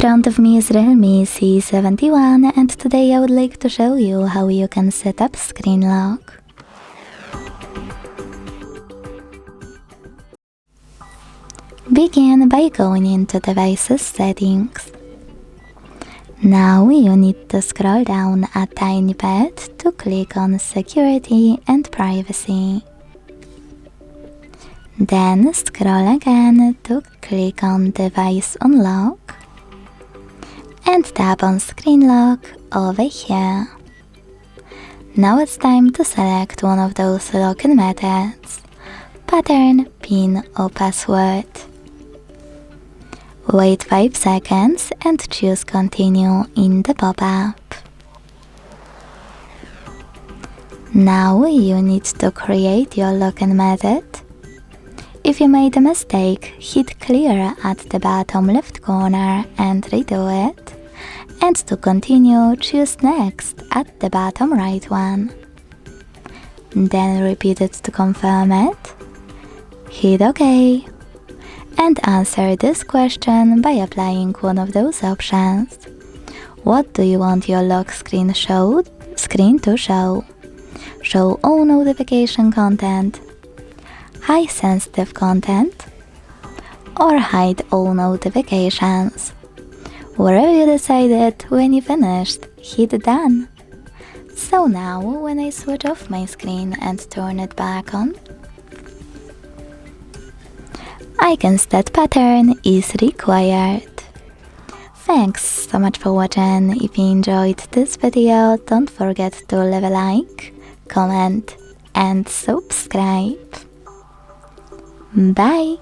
front of me is REALME C71 and today I would like to show you how you can set up screen lock. Begin by going into Devices Settings. Now you need to scroll down a tiny bit to click on Security and Privacy. Then scroll again to click on Device Unlock and tap on Screen Lock over here. Now it's time to select one of those login methods: pattern, PIN or password. Wait 5 seconds and choose Continue in the pop-up. Now you need to create your login method. If you made a mistake, hit clear at the bottom left corner and redo it. And to continue, choose Next at the bottom right one. Then repeat it to confirm it. Hit OK. And answer this question by applying one of those options. What do you want your lock screen to show? Show all notification content, high sensitive content, or hide all notifications. Whatever you decided, when you finished, hit Done. So now, when I switch off my screen and turn it back on, I can see that pattern is required. Thanks so much for watching. If you enjoyed this video, don't forget to leave a like, comment and subscribe. Bye!